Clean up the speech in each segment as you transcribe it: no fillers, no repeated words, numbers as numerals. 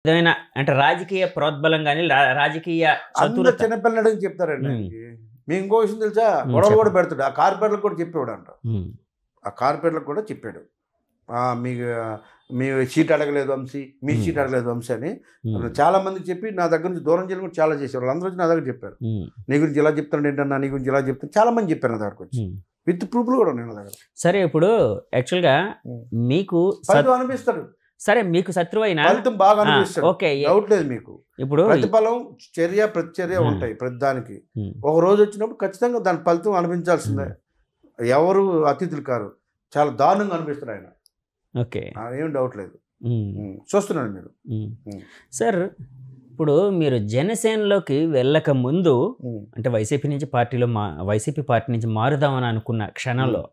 ఏదైనా అంటే రాజకీయ ప్రోద్బలం గాని, రాజకీయ అందరు చతురత. చిన్నపిల్లడికి చెప్తారండి ఉమ్, ఆయనకి. మీకు ఇంకో విషయం తెలుసా, ఉమ్, గొడవలు కూడా చెప్పండి. పెడతాడు. ఆ కార్పొరేట్లకు కూడా చెప్పేవాడు అంట. ఉమ్, ఆ కార్పొరేట్లకు కూడా చెప్పాడు, మీకు మీ సీట్ అడగలేదు వంశీ, మీ ఉమ్, సీట్ అడగలేదు వంశీ అని ఉమ్, చాలా మందికి చెప్పి నా దగ్గర నుంచి దూరం చేయడం కూడా చాలా చేసేవారు. వాళ్ళందరూ వచ్చి నా దగ్గర చెప్పారు, ఉమ్, నీ గురించి ఇలా చెప్తాను ఏంటన్నా, నీ గురించి ఇలా చెప్తాను. చాలా మంది చెప్పారు నా దగ్గరకు వచ్చి, ఉమ్. విత్ ప్రూఫ్లు కూడా ఉన్నాయి నా దగ్గర. సరే ఇప్పుడు యాక్చువల్గా మీకు ఫలితం అనిపిస్తాడు, సరే మీకు శత్రువు అయినా ఫలితం బాగా అనిపిస్తాడు, ఓకే. డౌట్ లేదు. మీకు ఇప్పుడు ప్రతిఫలం చర్య ప్రతిచర్య ఉంటాయి ప్రతి దానికి. ఒక రోజు వచ్చినప్పుడు ఖచ్చితంగా దాని ఫలితం అనిపించాల్సిందే. ఎవరు అతిథులు కారు, చాలా దారుణంగా అనిపిస్తారు ఆయన. ఓకే, ఏం డౌట్ లేదు. చూస్తున్నాడు మీరు. సార్ ఇప్పుడు మీరు జనసేనలోకి వెళ్ళక ముందు అంటే వైసీపీ పార్టీ నుంచి మారుదామని అనుకున్న క్షణంలో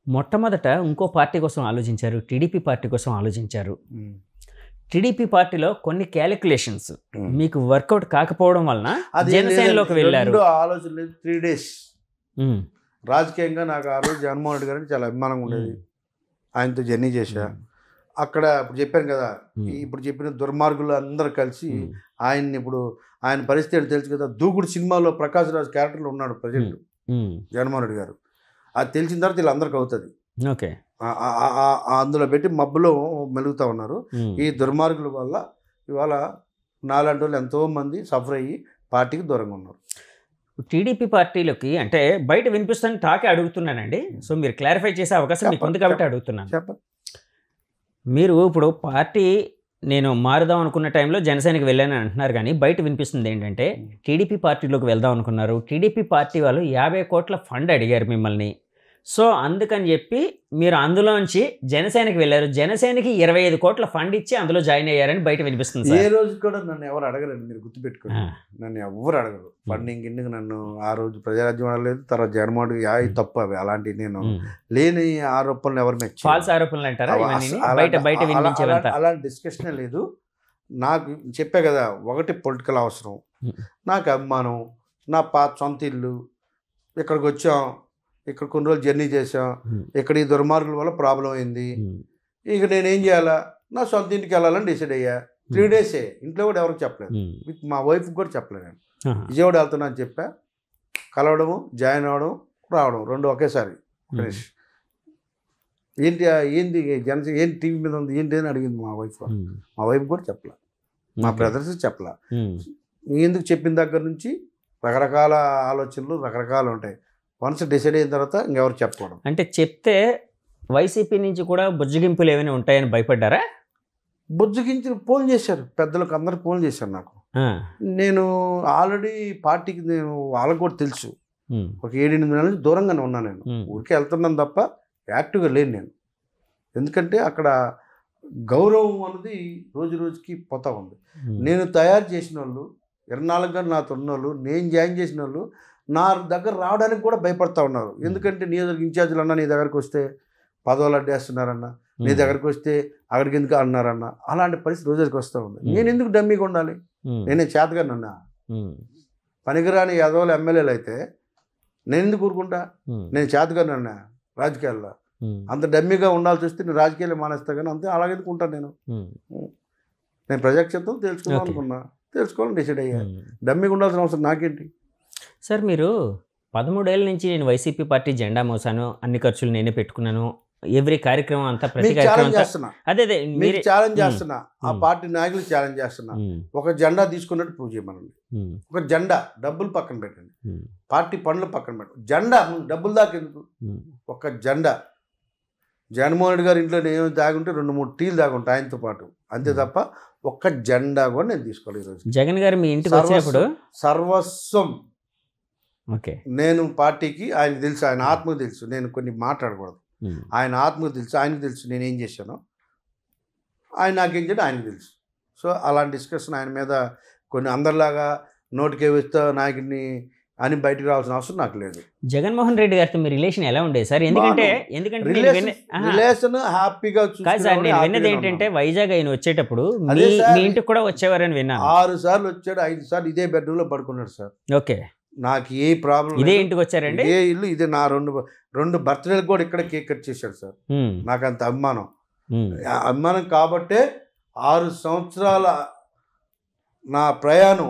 మొట్టమొదట ఇంకో పార్టీ కోసం ఆలోచించారు, టీడీపీ పార్టీ కోసం ఆలోచించారు. టీడీపీ పార్టీలో కొన్ని క్యాలిక్యులేషన్స్ మీకు వర్కౌట్ కాకపోవడం వలన జనసేనలోకి వెళ్ళారు. ఆలోచన లేదు. 3 days రాజకీయంగా నాకు ఆ రోజు జగన్మోహన్ రెడ్డి గారిని చాలా అభిమానంగా ఉండేది. ఆయనతో జర్నీ చేశా. అక్కడ ఇప్పుడు చెప్పాను కదా, ఇప్పుడు చెప్పిన దుర్మార్గులు అందరూ కలిసి ఆయన్ని, ఇప్పుడు ఆయన పరిస్థితి తెలుసు కదా, దూకుడు సినిమాలో ప్రకాష్ రాజ్ క్యారెక్టర్లో ఉన్నాడు ప్రజెంట్ జగన్మోహన్ రెడ్డి గారు. అది తెలిసిన తర్వాత వీళ్ళందరికీ అవుతుంది. ఓకే, అందులో పెట్టి మబ్బులో మెలుగుతూ ఉన్నారు. ఈ దుర్మార్గుల వల్ల ఇవాళ నాలాంటి వాళ్ళు ఎంతోమంది సఫర్ అయ్యి పార్టీకి దూరంగా ఉన్నారు. టీడీపీ పార్టీలోకి అంటే బయట వినిపిస్తాను టాకే అడుగుతున్నానండి. సో మీరు క్లారిఫై చేసే అవకాశం మీకు ఉంది కాబట్టి అడుగుతున్నాను. చెప్పండి. మీరు ఇప్పుడు పార్టీ నేను మారుదాం అనుకున్న టైంలో జనసేనకి వెళ్ళాను అంటున్నారు, కానీ బయట వినిపిస్తుంది ఏంటంటే టీడీపీ పార్టీలోకి వెళ్దాం అనుకున్నారు. టీడీపీ పార్టీ వాళ్ళు 50 కోట్ల ఫండ్ అడిగారు మిమ్మల్ని. సో అందుకని చెప్పి మీరు అందులోంచి జనసేనకి వెళ్ళారు. జనసేనకి 25 కోట్ల ఫండ్ ఇచ్చి అందులో జాయిన్ అయ్యారని బయట వినిపిస్తుంది. ఏ రోజు కూడా నన్ను ఎవరు అడగరండి, మీరు గుర్తుపెట్టుకోండి. నన్ను ఎవరు అడగరు. ఫండింగ్ ఇందుకు నన్ను ఆ రోజు ప్రజారాజ్యం అడగలేదు, తర్వాత జగన్మోహన్ రెడ్డి తప్పు అవి అలాంటి నేను లేని ఆరోపణలు ఎవరు మెచ్చి ఫాల్స్ ఆరోపణలు అంటారా బయట వినిపించేవంతా? అలాంటి డిస్కషనే లేదు. నాకు చెప్పే కదా, ఒకటి పొలిటికల్ అవసరం, నాకు అభిమానం, నా సొంత ఇల్లు, ఇక్కడికి వచ్చాం, ఇక్కడ కొన్ని రోజులు జర్నీ చేసాం, ఇక్కడ ఈ దుర్మార్గుల వల్ల ప్రాబ్లం అయింది. ఇక నేనేం చేయాలా, నా సొంత ఇంటికి వెళ్ళాలని డిసైడ్ అయ్యా. 3 days ఇంట్లో కూడా ఎవరికి చెప్పలేదు, మా వైఫ్కి కూడా చెప్పలేదు. నేను విజయవాడ వెళ్తున్నా అని చెప్పా. కలవడము, జాయిన్ అవ్వడం, రావడం 2 ఒకేసారి ఫినిష్. ఏంటి జనసేన ఏంటి టీవీ మీద ఉంది ఏంటి అని అడిగింది మా వైఫ్. మా వైఫ్ కూడా చెప్పలే, మా బ్రదర్స్ చెప్పలే. ఎందుకు చెప్పిన దగ్గర నుంచి రకరకాల ఆలోచనలు రకరకాలు ఉంటాయి. వన్స్ డిసైడ్ అయిన తర్వాత ఇంకెవరు చెప్పకూడదు. అంటే చెప్తే వైసీపీ నుంచి కూడా బుజ్జగింపులు ఏమైనా ఉంటాయని భయపడ్డారా? బుజ్జగించి ఫోన్ చేశారు, పెద్దలకు అందరూ ఫోన్ చేశారు నాకు. నేను ఆల్రెడీ పార్టీకి వాళ్ళకు కూడా తెలుసు, ఒక 7-8 నెలల నుంచి దూరంగానే ఉన్నాను. నేను ఊరికే వెళ్తున్నాను తప్ప యాక్టివ్గా లేను నేను. ఎందుకంటే అక్కడ గౌరవం అన్నది రోజు రోజుకి పోతా ఉంది. నేను తయారు చేసిన వాళ్ళు 24 గంటలు నాతో ఉన్న వాళ్ళు, నేను జాయిన్ చేసిన వాళ్ళు నా దగ్గర రావడానికి కూడా భయపడతా ఉన్నారు. ఎందుకంటే నియోజకవర్గ ఇన్ఛార్జీలు అన్నా నీ దగ్గరకు వస్తే పదవులు అడ్డేస్తున్నారన్న, నీ దగ్గరకు వస్తే అక్కడికి ఎందుకు అన్నారన్న, అలాంటి పరిస్థితి రోజుకి వస్తూ ఉంది. నేను ఎందుకు డమ్మీగా ఉండాలి? నేనే చేతగానన్నా, పనికిరాని యాదవులు ఎమ్మెల్యేలు అయితే నేను ఎందుకు ఊరుకుంటా? నేను చేతగానన్నా రాజకీయాల్లో. అంత డమ్మీగా ఉండాల్సి వస్తే నేను రాజకీయాలు మానేస్తా, కానీ అంతే అలాగెందుకు ఉంటాను నేను. నేను ప్రజాక్షేత్రం తెలుసుకుందాం అనుకున్నా, తెలుసుకోవాలని డిసైడ్ అయ్యా. డమ్మీగా ఉండాల్సిన అవసరం నాకేంటి? సార్ మీరు 13 ఏళ్ళ నుంచి నేను వైసీపీ పార్టీ జెండా మోసాను, అన్ని ఖర్చులు నేనే పెట్టుకున్నాను, ఎవ్రీ కార్యక్రమం అంతా ప్రతి కార్యక్రమం చేస్తున్నా, అదే మీరు ఛాలెంజ్ చేస్తున్నా, ఆ పార్టీ నాయకులు ఛాలెంజ్ చేస్తున్నా. ఒక జెండా తీసుకున్నట్టు ప్రూవ్ చేయమనండి. ఒక జెండా, డబ్బులు పక్కన పెట్టండి, పార్టీ పనులు పక్కన పెట్టండి, జెండా డబ్బులు దాకా ఎందుకు? ఒక జెండా. జగన్మోహన్ రెడ్డి గారి ఇంట్లో నేను తాగుంటే 2-3 టీలు తాగుంటా ఆయనతో పాటు, అంతే తప్ప ఒక్క జెండా కూడా నేను తీసుకోవాలి. ఈరోజు జగన్ గారు మీ ఇంటికి వచ్చినప్పుడు సర్వస్వం ఓకే, నేను పార్టీకి, ఆయనకు తెలుసు, ఆయన ఆత్మకు తెలుసు, నేను కొన్ని మాట్లాడకూడదు. ఆయన ఆత్మకు తెలుసు, ఆయనకు తెలుసు నేనేం చేశాను, ఆయన నాకేం చేయడం ఆయనకు తెలుసు. సో అలాంటి డిస్కషన్ ఆయన మీద కొన్ని అందరిలాగా నోటికే వేస్తా నాయకుడిని అని బయటకు రావాల్సిన అవసరం నాకు లేదు. జగన్మోహన్ రెడ్డి గారితో మీ రిలేషన్ ఎలా ఉండేది సార్? ఎందుకంటే రిలేషన్ హ్యాపీగా కాదు సార్, నేను విన్నది ఏంటంటే వైజాగ్ ఆయన వచ్చేటప్పుడు మీ ఇంటికి కూడా వచ్చేవారని విన్నాను. 6 సార్లు వచ్చాడు, 5 సార్లు ఇదే బెడ్రూమ్ లో పడుకున్నాడు సార్. ఓకే, నాకు ఏ ప్రాబ్లం, ఇదే ఇంటికి వచ్చారండి, ఇదే ఇల్లు, ఇదే నా 2 బర్త్డేలకు కూడా ఇక్కడ కేక్ కట్ చేశాడు సార్. నాకు అంత అభిమానం కాబట్టి 6 సంవత్సరాల నా ప్రయాణం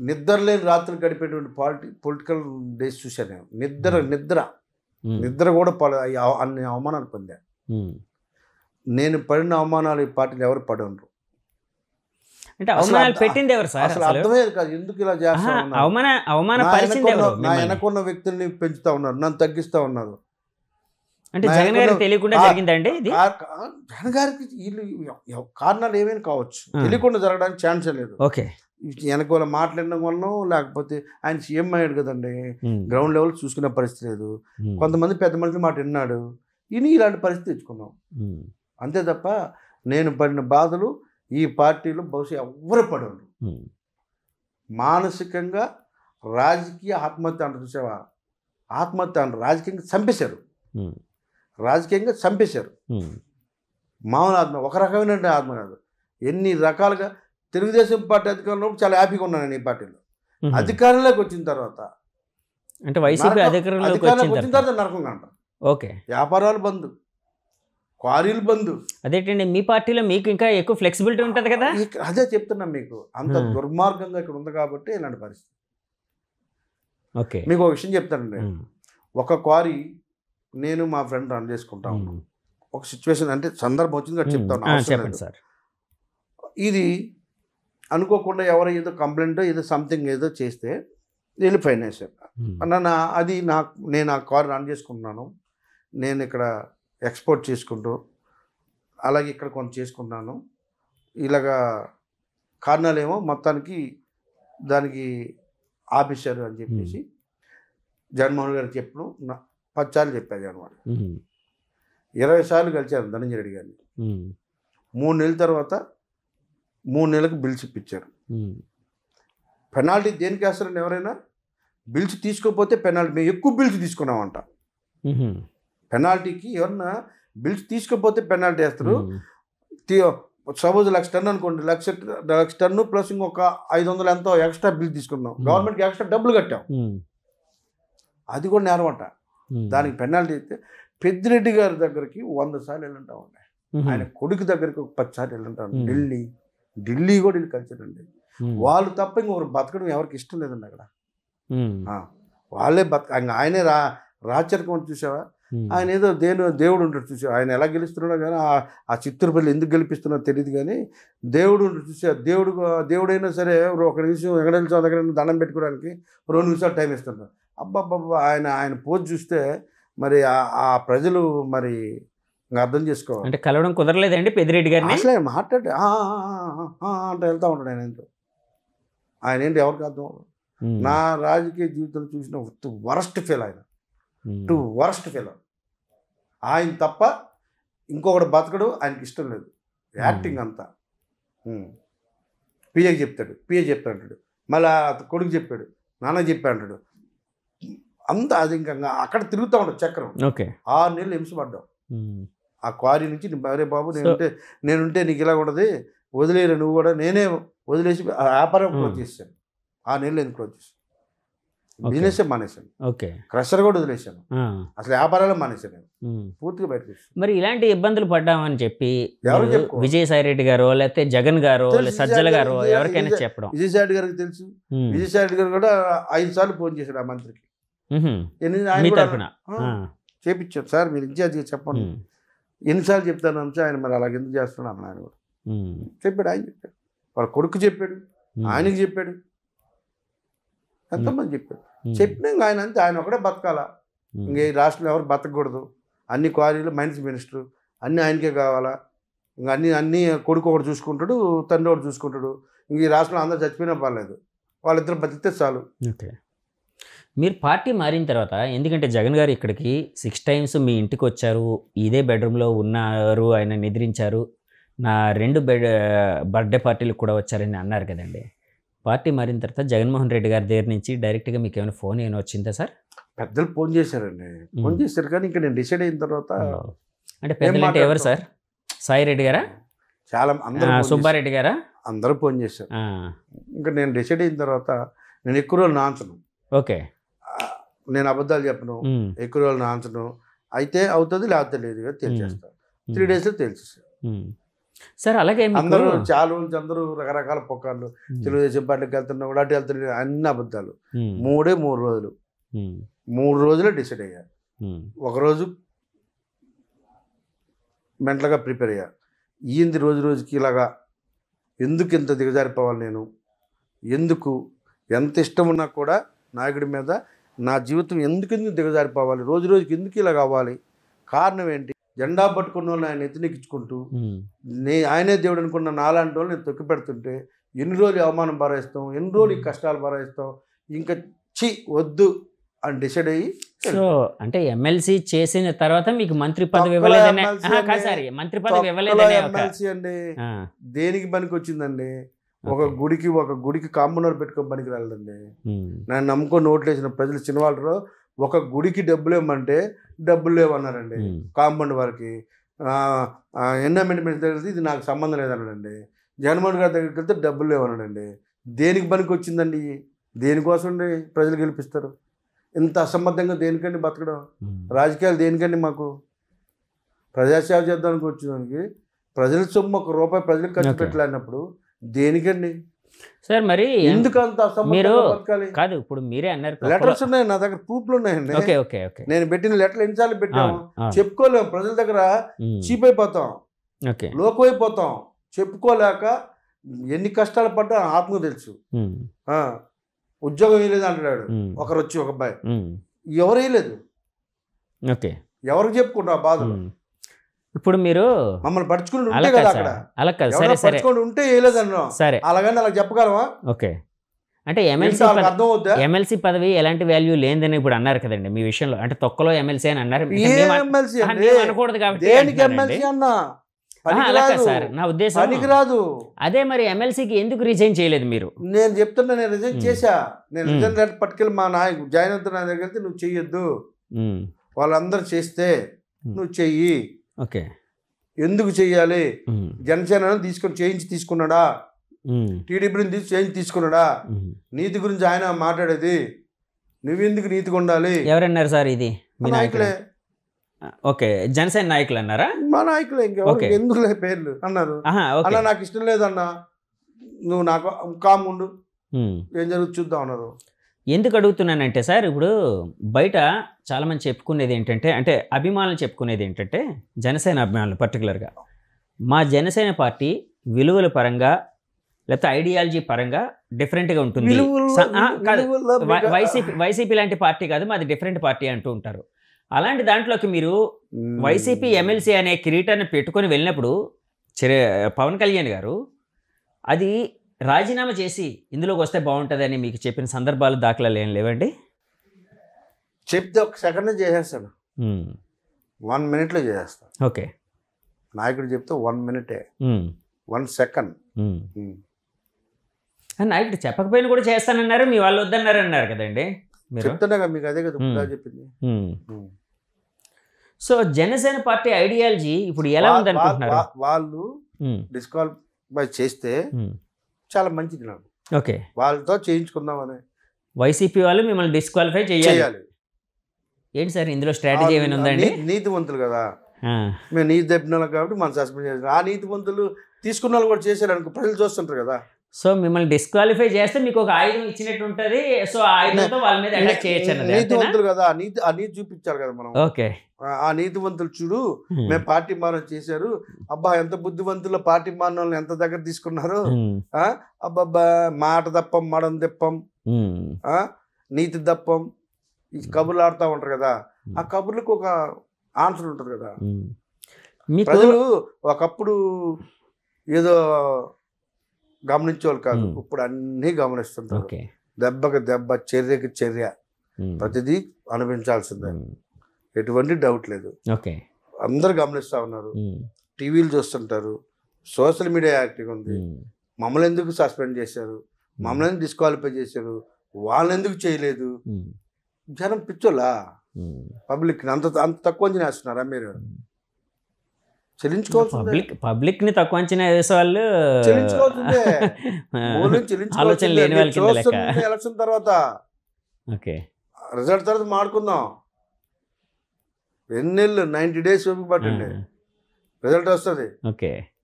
నిద్రలేని రాత్రులు గడిపేటువంటి పొలిటికల్ డేస్ చూశాను నేను. నిద్ర కూడా అన్ని అవమానాలు పొందాను. నేను పడిన అవమానాలు ఈ పార్టీలు ఎవరు పడి ఉండరు. అంటే అవమానాలు పెట్టింది ఎవరు సార్? అసలు అర్థమయ్యేది కాదు ఎందుకు ఇలా చేస్తా ఉన్నారు. నా వెనకున్న వ్యక్తుల్ని పెంచుతా ఉన్నారు, నన్ను తగ్గిస్తా ఉన్నారు. అంటే జగన్ గారికి తెలియకుండా జరిగిందండి ఇది? జగన్ గారికి వీళ్ళు కారణాలు ఏమైనా కావచ్చు, తెలియకుండా జరగడానికి ఛాన్సే లేదు. ఓకే, వెనక వాళ్ళ మాట్లాడడం వల్ల, లేకపోతే ఆయన సీఎం అయ్యాడు కదండి, గ్రౌండ్ లెవెల్ చూసుకునే పరిస్థితి లేదు. కొంతమంది పెద్ద మనుషుల మాట విన్నాడు, ఇలాంటి పరిస్థితి తెచ్చుకున్నాం అంతే తప్ప నేను పడిన బాధలు ఈ పార్టీలో బహుశా ఎవ్వరు పడరు. మానసికంగా రాజకీయ ఆత్మహత్య అంటారు చూసావా, ఆత్మహత్య అంటారు. రాజకీయంగా చంపేశారు. మామూలు ఆత్మ, ఒక రకమైన ఆత్మ కాదు, ఎన్ని రకాలుగా. తెలుగుదేశం పార్టీ అధికారంలో చాలా హ్యాపీగా ఉన్నాను నేను. ఈ పార్టీలో అధికారంలోకి వచ్చిన తర్వాత, అంటే వైసీపీ అధికారంలోకి వచ్చిన తర్వాత నరకం కంట. ఓకే, వ్యాపారాలు బంద్, క్వారీలు బంద్. అదేంటండి మీ పార్టీలో మీకు ఇంకా ఎక్కువ ఫ్లెక్సిబిలిటీ ఉంటుంది కదా? అదే చెప్తున్నాం మీకు, అంత దుర్మార్గంగా ఇక్కడ ఉంది కాబట్టి ఇలాంటి పరిస్థితి. ఓకే, మీకు ఒక విషయం చెప్తానండి. ఒక క్వారీ నేను మా ఫ్రెండ్ రన్ చేసుకుంటా ఉన్నాం. ఒక సిచ్యువేషన్ అంటే సందర్భం వచ్చింది చెప్తాను. చెప్పండి సార్. ఇది అనుకోకుండా ఎవరో ఏదో కంప్లైంట్ ఏదో సంథింగ్ ఏదో చేస్తే వెళ్ళి ఫైన్ వేశారు. అది నేను ఆ కార్ రన్ చేసుకుంటున్నాను, నేను ఇక్కడ ఎక్స్పోర్ట్ చేసుకుంటూ అలాగే ఇక్కడ కొంత చేసుకుంటున్నాను. ఇలాగా కారణాలేమో మొత్తానికి దానికి ఆపేశారు అని చెప్పేసి జగన్మోహన్ గారికి చెప్పడం 10 సార్లు చెప్పారు అనమాట. 20 సార్లు కలిశారు ధనంజయ రెడ్డి గారిని. 3 నెలల తర్వాత 3 నెలలకు బిల్స్ ఇప్పించారు. పెనాల్టీ దేనికి వేస్తారండి? ఎవరైనా బిల్స్ తీసుకోకపోతే పెనాల్టీ, మేము ఎక్కువ బిల్స్ తీసుకున్నామంట. పెనాల్టీకి ఎవరన్నా బిల్స్ తీసుకోకపోతే పెనాల్టీ వేస్తారు. సపోజ్ 1,00,000 టన్ను అనుకోండి, 1,00,000 టన్ను ప్లస్ ఇంకొక 500 ఎంతో ఎక్స్ట్రా బిల్ తీసుకున్నాం, గవర్నమెంట్కి ఎక్స్ట్రా డబ్బులు కట్టాం, అది కూడా నేరం అంట. దానికి పెనాల్టీ అయితే పెద్దిరెడ్డి గారి దగ్గరికి 100 సార్లు వెళ్ళుంటామండి, ఆయన కొడుకు దగ్గరికి ఒక 10 సార్లు వెళ్ళుంటాం. ఢిల్లీ కూడా వీళ్ళు కలిసారండి. వాళ్ళు తప్ప ఇంకొకరు బతకడం ఎవరికి ఇష్టం లేదండి అక్కడ. వాళ్ళే ఆయనే రాచరికం చూసావా, ఆయన ఏదో దేవుడు ఉంటాడు చూసావా, ఆయన ఎలా గెలుస్తున్నాడో కానీ ఆ చిత్తూరుపల్లి ఎందుకు గెలిపిస్తున్నాడో తెలియదు కానీ దేవుడు ఉంటాడు చూసా. దేవుడైనా సరే ఒక నిమిషం వెంకటేశ్వర స్వామి దగ్గర దండం పెట్టుకోవడానికి 2 నిమిషాలు టైం ఇస్తున్నారు. అబ్బాబ్బా, ఆయన పోజ్ చూస్తే మరి ఆ ప్రజలు మరి అర్థం చేసుకోవాలి. అంటే కలవడం కుదరలేదండి పెద్దిరెడ్డి గారిని? అసలు ఆయన మాట్లాడి అంటే వెళ్తూ ఉంటాడు ఆయన. ఆయన ఏంటి ఎవరికి అర్థం? నా రాజకీయ జీవితంలో చూసిన వరస్ట్ ఫెయిల్ ఆయన, వరస్ట్ ఫెయిల్. ఆయన తప్ప ఇంకొకటి బతకడు ఆయనకి ఇష్టం లేదు. యాక్టింగ్ అంతా పిఏకి చెప్తాడు, పిఏ చెప్తాడు, మళ్ళీ కొడుకు చెప్పాడు, నాన్న చెప్పా అంటాడు, అంతా అది ఇంకా అక్కడ తిరుగుతూ ఉంటాడు చక్రం. 6 నెలలు హింసపడ్డావు ఆ క్వారీ నుంచి. అరే బాబు, నేనుంటే నీకు ఇలా ఉండదు, వదిలేరు నువ్వు కూడా. నేనే వదిలేసి వ్యాపారం క్లోజ్ చేశాను. 6 నెలలు ఎందుకు క్లోజ్ చేశాను? బిజినెస్ మానేశాను, క్రషర్ కూడా వదిలేశాను, అసలు వ్యాపారాలు మానేశాను, పూర్తిగా బయటకు. మరి ఇలాంటి ఇబ్బందులు పడ్డామని చెప్పి విజయసాయి రెడ్డి గారు లేకపోతే జగన్ గారు సజ్జల గారు ఎవరికైనా చెప్పడం? విజయసాయి రెడ్డి గారికి తెలుసు. విజయసాయి రెడ్డి గారు కూడా 5 సార్లు ఫోన్ చేశాడు ఆ మంత్రికి. చేపించాడు, సార్ మీరు ఇన్ఛార్జిగా చెప్పండి, ఎన్నిసార్లు చెప్తాను అంటే ఆయన మరి అలాగ ఎందుకు చేస్తున్నాడు అన్న. ఆయన కూడా చెప్పాడు, ఆయన చెప్పాడు, వాళ్ళ కొడుకు చెప్పాడు, ఆయనకి చెప్పాడు, ఎంతమంది చెప్పాడు. చెప్పినా ఆయన అంతే, ఆయన ఒకటే బతకాలా, ఇంక ఈ రాష్ట్రంలో ఎవరు బతకూడదు, అన్ని క్వారీలు మైన్స్ మినిస్టర్ అన్నీ ఆయనకే కావాలా, ఇంకా అన్నీ కొడుకు ఒకటి చూసుకుంటాడు, తండ్రి ఒకటి చూసుకుంటాడు, ఇంక ఈ రాష్ట్రంలో అందరూ చచ్చిపోయినా పర్లేదు, వాళ్ళిద్దరు బతికితే చాలు. మీరు పార్టీ మారిన తర్వాత, ఎందుకంటే జగన్ గారు ఇక్కడికి 6 టైమ్స్ మీ ఇంటికి వచ్చారు, ఇదే బెడ్రూమ్లో ఉన్నారు, ఆయన నిద్రించారు, నా 2 బర్త్డే పార్టీలకు కూడా వచ్చారని అన్నారు కదండి. పార్టీ మారిన తర్వాత జగన్మోహన్ రెడ్డి గారి దగ్గర నుంచి డైరెక్ట్గా మీకు ఏమైనా ఫోన్ ఏమైనా వచ్చిందా సార్? పెద్దలు ఫోన్ చేశారండి, ఫోన్ చేశారు, కానీ ఇంకా నేను డిసైడ్ అయిన తర్వాత. అంటే పెద్దలు అంటే ఎవరు సార్? సాయి రెడ్డి గారా? చాలా అందరూ, సుబ్బారెడ్డి గారా? అందరూ ఫోన్ చేశారు. ఇంకా నేను డిసైడ్ అయిన తర్వాత నేను ఎక్కువ రోజులు నాంచను. ఓకే, నేను అబద్ధాలు చెప్పను, ఎక్కువ రోజులు నాంచను. అయితే అవుతుంది, లేకపోతే లేదు తెలిసేస్తాను. 3 డేస్లో తెలిసేస్తాను. సార్ అలాగే అందరూ చాలా నుంచి అందరూ రకరకాల పొక్కాళ్ళు తెలుగుదేశం పార్టీకి వెళ్తున్నా కూడా అటు వెళ్తున్నా అన్ని అబద్ధాలు. 3 రోజులు 3 రోజులే డిసైడ్ అయ్యా. ఒకరోజు మెంటల్గా ప్రిపేర్ అయ్యా. ఈంది రోజు రోజుకి ఇలాగా ఎందుకు ఇంత దిగజారిపోవాలి నేను, ఎందుకు ఎంత ఇష్టం ఉన్నా కూడా నాయకుడి మీద నా జీవితం ఎందుకు దిగజారిపోవాలి, రోజు రోజుకి ఎందుకు ఇలా కావాలి, కారణం ఏంటి, జెండా పట్టుకున్న వాళ్ళని ఆయన ఎత్తునెక్కించుకుంటూ ఆయనే దేవుడు అనుకున్న నాలాంటి వాళ్ళు నేను తొక్కి పెడుతుంటే ఎన్ని రోజులు అవమానం భరాయిస్తాం, ఎన్ని రోజులు ఈ కష్టాలు భరాయిస్తాం, ఇంకా వద్దు అని డిసైడ్ అయ్యి. సో అంటే ఎమ్మెల్సీ చేసిన తర్వాత మీకు మంత్రి పదవి ఇవ్వలేదనే, మంత్రి పదవి ఇవ్వలేదనే ఎమ్మెల్సీ అండి దేనికి పనికి వచ్చిందండి, ఒక గుడికి కాంపౌండర్ పెట్టుకొని పనికి రాలేదండి. నన్ను నమ్ముకొని ఓట్లు వేసిన ప్రజలు చిన్నవాళ్ళు ఒక గుడికి డబ్బులు ఇవ్వమంటే డబ్బులు లేవన్నారండి. కాంపౌండ్ వారికి ఎండోమెంట్ దగ్గర ఇది నాకు సంబంధం లేదన్నాడండి. జగన్మోహన్ గారి దగ్గరికి వెళ్తే డబ్బులు లేవన్నాడండి. దేనికి పనికి వచ్చిందండి, దేనికోసం ప్రజలు గెలిపిస్తారు, ఇంత అసంబద్ధంగా దేనికండి బతకడం, రాజకీయాలు దేనికండి, మాకు ప్రజాసేవ చేద్దానికి వచ్చేదానికి ప్రజల సొమ్ము ₹1 ప్రజలకు ఖర్చు పెట్టలేనప్పుడు దేనికండి సార్? మరి ఎందుకంత బతకాలి? కాదు, ఇప్పుడు మీరే అన్నారు లెటర్స్ ఉన్నాయి నా దగ్గర, ప్రూఫ్లు ఉన్నాయండి. నేను పెట్టిన లెటర్లు ఎన్నిసార్లు పెట్టాము చెప్పుకోలేము, ప్రజల దగ్గర చీప్ అయిపోతాం, లోకు అయిపోతాం, చెప్పుకోలేక ఎన్ని కష్టాలు పడ్డా ఆత్మకు తెలుసు. ఉద్యోగం వేయలేదు అంటున్నాడు ఒకరు వచ్చి, ఒక అబ్బాయి, ఎవరు వేయలేదు, ఎవరికి చెప్పుకుంటా బాధ. ఇప్పుడు మీరు మమ్మల్ని పడుచుకుని ఉంటే కదా అక్కడ, పడుచుకొని ఉంటే వేయలేదన్నా, అలాగని అలా చెప్పగలవా? ఓకే, అంటే ఎమ్మెల్సీ పదవి ఎలాంటి వాల్యూ లేదని ఇప్పుడు అన్నారు కదండి మీ విషయంలో, అంటే తొక్కలో ఎమ్మెల్సీ అని అన్నారు. అనకూడదు కాబట్టి అన్నా సార్ నా ఉద్దేశం రాదు. అదే మరి ఎమ్మెల్సీకి ఎందుకు రిజైన్ చేయలేదు మీరు? నేను చెప్తున్నా, నేను రిజైన్ చేశా. నేను రిజైన్ లెటర్ పట్టుకెళ్ళి మా నాయకు జాయిన్ అవుతున్న నా దగ్గర వెళ్తే, నువ్వు చెయ్యొద్దు, వాళ్ళందరూ చేస్తే నువ్వు చెయ్యి. ఓకే, ఎందుకు చెయ్యాలి? జనసేన తీసుకున్నాడా, టీడీపీని చేయించి తీసుకున్నాడా, నీతి గురించి ఆయన మాట్లాడేది, నువ్వెందుకు నీతిగా ఉండాలి? ఎవరన్నారు సార్ ఇది? మీ నాయకులే. ఓకే, జనసేన నాయకులు అన్నారా? మా నాయకులే, ఎందుకు పేర్లు అన్నారు. అన్న నాకు ఇష్టం లేదన్నా, నువ్వు నాకు కాముండు, ఏం జరుగుతుంది చూద్దాం అన్నారు. ఎందుకు అడుగుతున్నానంటే సార్, ఇప్పుడు బయట చాలామంది చెప్పుకునేది ఏంటంటే, అంటే అభిమానులు చెప్పుకునేది ఏంటంటే, జనసేన అభిమానులు పర్టికులర్గా మా జనసేన పార్టీ విలువల పరంగా లేకపోతే ఐడియాలజీ పరంగా డిఫరెంట్గా ఉంటుంది, వైసీపీ లాంటి పార్టీ కాదు, మాది డిఫరెంట్ పార్టీ అంటూ ఉంటారు. అలాంటి దాంట్లోకి మీరు వైసీపీ ఎమ్మెల్సీ అనే కిరీటాన్ని పెట్టుకొని వెళ్ళినప్పుడు పవన్ కళ్యాణ్ గారు అది రాజీనామా చేసి ఇందులోకి వస్తే బాగుంటుందని మీకు చెప్పిన సందర్భాలు దాఖలాలు ఏం లేవండి? చెప్తే ఒక సెకండ్ చేసేస్తాను, 1 minute చేసేస్తాను. ఓకే, నాయకుడు చెప్తే 1 minute, 1 second. నాయకుడు చెప్పకపోయినా కూడా చేస్తానన్నారు, మీ వాళ్ళు వద్దన్నారు అన్నారు కదండి. చెప్తున్నా మీకు అదే కదా చెప్పింది. సో జనసేన పార్టీ ఐడియాలజీ ఇప్పుడు ఎలా ఉంది అనుకుంటున్నారు? వాళ్ళు డిస్క్వాలిఫై చేస్తే చాలా మంచిది నాకు. ఓకే, వాళ్ళతో చేయించుకుందామని. వైసీపీ వాళ్ళు మిమ్మల్ని డిస్క్వాలిఫై చేయాలి. ఏంటి సార్ ఇందులో స్ట్రాటజీ ఏమైనా ఉందండి? నీతివంతులు కదా, మేము నీతి తప్పిన కాబట్టి మనం సస్పెండ్ చేయాలి. ఆ నీతివంతులు తీసుకున్న వాళ్ళు కూడా చేశారు అనుకో, ప్రజలు చూస్తుంటారు కదా. సో మిమ్మల్ని డిస్క్వాలిఫై చేస్తే మీకు ఒక ఆయుధం ఇచ్చినట్టు ఉంటుంది, సో ఆ ఆయుధంతో వాళ్ళ మీద అటాక్ చేయొచ్చు అన్నది. నీతివంతులు కదా, ఆ నీతి చూపించారు కదా మనం. ఓకే, ఆ నీతివంతులు చూడు, మేము పార్టీ మారం చేశారు, అబ్బా ఎంత బుద్ధివంతులు, పార్టీ మారణాలను ఎంత దగ్గర తీసుకున్నారు, అబ్బబ్బా మాట దప్పం మడం దప్పం నీతి దప్పం ఈ కబుర్లు ఆడుతూ ఉంటారు కదా, ఆ కబుర్లకు ఒక ఆన్సర్ ఉంటుంది కదా. ప్రజలు ఒకప్పుడు ఏదో గమనించేవాళ్ళు కాదు, ఇప్పుడు అన్నీ గమనిస్తుంటారు. దెబ్బకి దెబ్బ, చర్యకి చర్య, ప్రతిదీ అనుభవించాల్సిందే, ఎటువంటి డౌట్ లేదు. అందరు గమనిస్తూ ఉన్నారు, టీవీలు చూస్తుంటారు, సోషల్ మీడియా యాక్టివ్ ఉంది. మమ్మల్ని ఎందుకు సస్పెండ్ చేశారు, మమ్మల్ని ఎందుకు డిస్క్వాలిఫై చేశారు, వాళ్ళని ఎందుకు చేయలేదు? జనం పిచ్చోలా, పబ్లిక్ అంత తక్కువ అంచనా వేస్తున్నారా మీరు? పబ్లిక్ ని తక్కువ అంచనా వేసే వాళ్ళు ఆలోచన లేని వాళ్ళకి. ఎలక్షన్ తర్వాత రిజల్ట్ తర్వాత మాడుకుందాం, ఎన్నెళ్ళు 90 days ఓపిక పట్టండి, రిజల్ట్ వస్తుంది.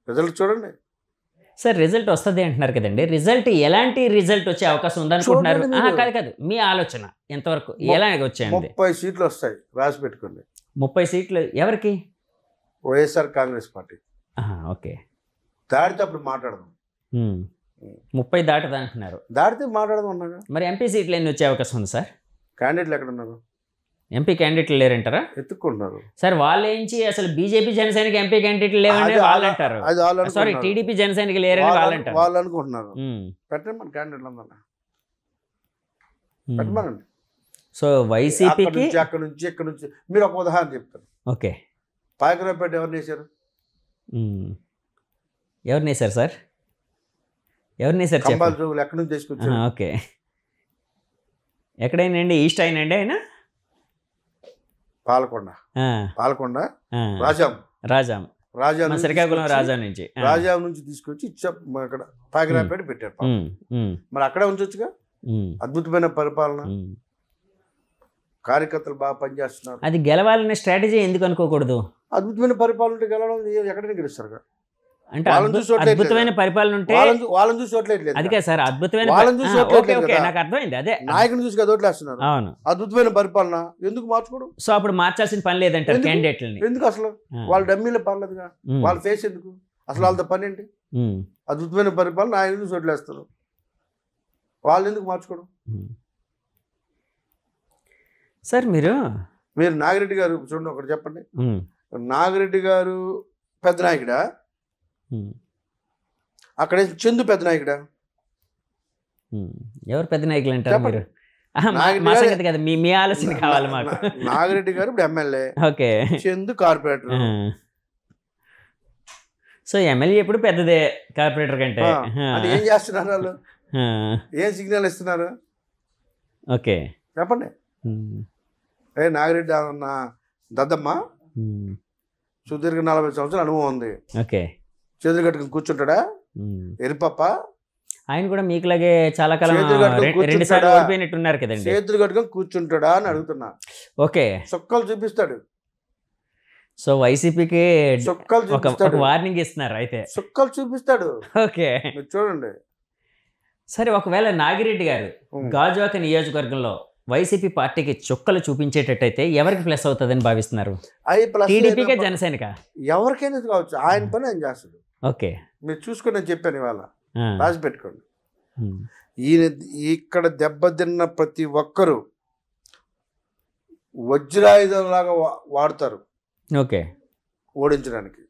రిజల్ట్ చూడండి సార్ రిజల్ట్ వస్తుంది అంటున్నారు కదండి. రిజల్ట్ ఎలాంటి రిజల్ట్ వచ్చే అవకాశం ఉందనుకుంటున్నారు? చూడండి మీరు. కాదు కాదు, మీ ఆలోచన ఎంతవరకు ఎలాగ వచ్చాయండి? 30 సీట్లు వస్తాయి, రాసి పెట్టుకోండి. 30 సీట్లు ఎవరికి? వైఎస్ఆర్ కాంగ్రెస్ పార్టీ. ఓకే, దాడితే అప్పుడు మాట్లాడదాం. 30 దాటదా అంటున్నారు. దాడితే మాట్లాడదాం అన్నాగా. మరి ఎంపీ సీట్లు ఎన్ని వచ్చే అవకాశం ఉంది సార్? క్యాండిడేట్లు ఎక్కడ ఉన్నారు? ఎంపీ క్యాండిడేట్లు లేరంటారా? ఎత్తుక్కుంటున్నారు సార్. వాళ్ళు ఏంచి అసలు బీజేపీ జనసేనకి ఎంపీ క్యాండిడేట్లు లేవని వాళ్ళు అంటారు. అది వాళ్ళు సారీ, అనుకుంటున్నారు. టీడీపీ జనసేనకి లేరని వాళ్ళు అంటారు. వాళ్ళు అనుకుంటున్నారు. పెట్టండి మన క్యాండిడేట్లు అందరూ పెట్టమనండి. సో వైసీపీకి అక్కడ నుంచి ఇక్కడ నుంచి మీరు ఒక ఉదాహరణ చెప్తారు. ఓకే, పాయకరావుపేట ఎవరిని వేశారు? ఎవరిని వేశారు సార్? ఎవరిని వేశారు? కంబాల జోగులు ఎక్కడి నుంచి తీసుకొచ్చారు? ఓకే, ఎక్కడైనా అండి? ఈస్ట్ అయినా అండి ఆయన? పాలకొండ. పాలకొండ రాజాం. రాజాం. రాజా శ్రీకాకుళం రాజా నుంచి. రాజా నుంచి తీసుకొచ్చి ఇచ్చా అక్కడ పాయకరావుపేట పెట్టారు. మరి అక్కడే ఉంచొచ్చుగా. అద్భుతమైన పరిపాలన, కార్యకర్తలు బాగా పనిచేస్తున్నారు. అది గెలవాలనే స్ట్రాటజీ ఎందుకు అనుకోకూడదు? అద్భుతమైన పరిపాలన ఉంటే గెలవడం ఎక్కడైనా గెలుస్తారు. అంటే అద్భుతమైన పరిపాలన ఉంటే వాళ్ళని చూసి ఓట్లేదు. అది కాదు సార్, అద్భుతమైన వాళ్ళని చూసి ఓట్లేదు. నాకు అర్థమైంది. అదే నాయకుని చూసి కదా ఓట్లేస్తున్నారు. అవును, అద్భుతమైన పరిపాలన ఎందుకు మార్చుకోవడం? సో అప్పుడు మార్చాల్సిన పని లేదంటారు క్యాండిడేట్లని. ఎందుకు అసలు? వాళ్ళ డమ్మీలో పర్లేదుగా, వాళ్ళ ఫేస్ ఎందుకు? అసలు వాళ్ళతో పని ఏంటి? అద్భుతమైన పరిపాలన నాయకుని చూసి ఓట్లేస్తారు, వాళ్ళు ఎందుకు మార్చుకోవడం? సార్ మీరు నాగిరెడ్డి గారు చూడండి, ఒకటి చెప్పండి. నాగిరెడ్డి గారు పెద్ద నాయకుడా? అక్కడ చందు పెద్ద నాయకుడా? ఎవరు పెద్ద నాయకులు అంటారు మీరు? మా సంగతి కదా, మీ ఆలోచన కావాలి మాకు. నాగిరెడ్డి గారు ఇప్పుడు MLA, okay, Chandu corporator. So MLA ఎప్పుడు పెద్దదే కార్పొరేటర్ కంటే. ఏం చేస్తున్నారు వాళ్ళు? ఏం సిగ్నల్ ఇస్తున్నారు? ఓకే చెప్పండి. నాగిరెడ్డి అన్న దద్దమ్మ సుదీర్ఘ 40 సంవత్సరాల అనుభవం ఉంది. ఓకే, చేతులు కట్టుకుని కూర్చుంటాడా? ఎరిపప్ప ఆయన కూడా మీకులాగే చాలా కాలం 2 సార్లు ఓడిపోయినట్టున్నారు కదండి. చేతులు కట్టుకుని కూర్చుంటాడా అని అడుగుతున్నా. ఓకే, సొక్కలు చూపిస్తాడు. సో వైసీపీకి సొక్కలు చూపిస్తాడు, వార్నింగ్ ఇస్తున్నారు అయితే. సొక్కలు చూపిస్తాడు. ఓకే, చూడండి. సరే, ఒకవేళ నాగిరెడ్డి గారు గాజువాక నియోజకవర్గంలో వైసీపీ పార్టీకి చుక్కలు చూపించేటట్టయితే ఎవరికి ప్లస్ అవుతుందని భావిస్తున్నారు? టీడీపీకే జనసేనకా? ఎవరికైనా కావచ్చు, ఆయన పని ఆయన చేస్తాడు. ఓకే, మీరు చూసుకుని నేను చెప్పాను ఇవాళ, రాసి పెట్టుకోండి. ఈయన ఇక్కడ దెబ్బతిన్న ప్రతి ఒక్కరూ వజ్రాయుధంలాగా వాడతారు. ఓకే, ఓడించడానికి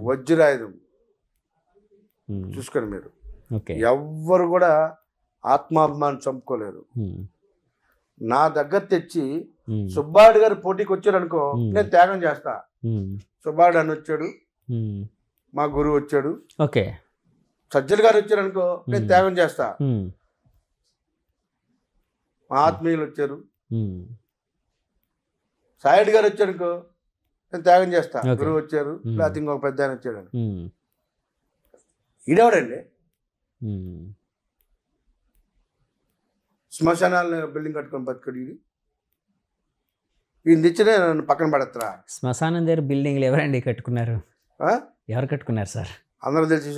వజ్రాయుధం చూసుకొని మీరు. ఎవ్వరు కూడా ఆత్మాభిమానం చంపుకోలేరు. నా దగ్గర తెచ్చి సుబ్బారెడ్డి గారు పోటీకి వచ్చారనుకో, నేను త్యాగం చేస్తా. సుబ్బారెడ్డి అని వచ్చాడు, మా గురువు వచ్చాడు. ఓకే, సజ్జల గారు వచ్చారనుకో, నేను త్యాగం చేస్తా. మా ఆత్మీయులు వచ్చారు, సాయిరెడ్డి గారు వచ్చారనుకో, నేను త్యాగం చేస్తా. గురువు వచ్చారు, లేకపోతే ఇంకొక పెద్ద ఆయన వచ్చాడు. ఈడెవడండి? శ్మశానాలను బిల్డింగ్ కట్టుకొని బతుకడు. ఇది తెచ్చినే నన్ను పక్కన పడతారా? శ్మశానం దగ్గర బిల్డింగ్లు ఎవరండి కట్టుకున్నారు? ఎవరు కట్టుకున్నారు సార్? అందరూ తెలిసి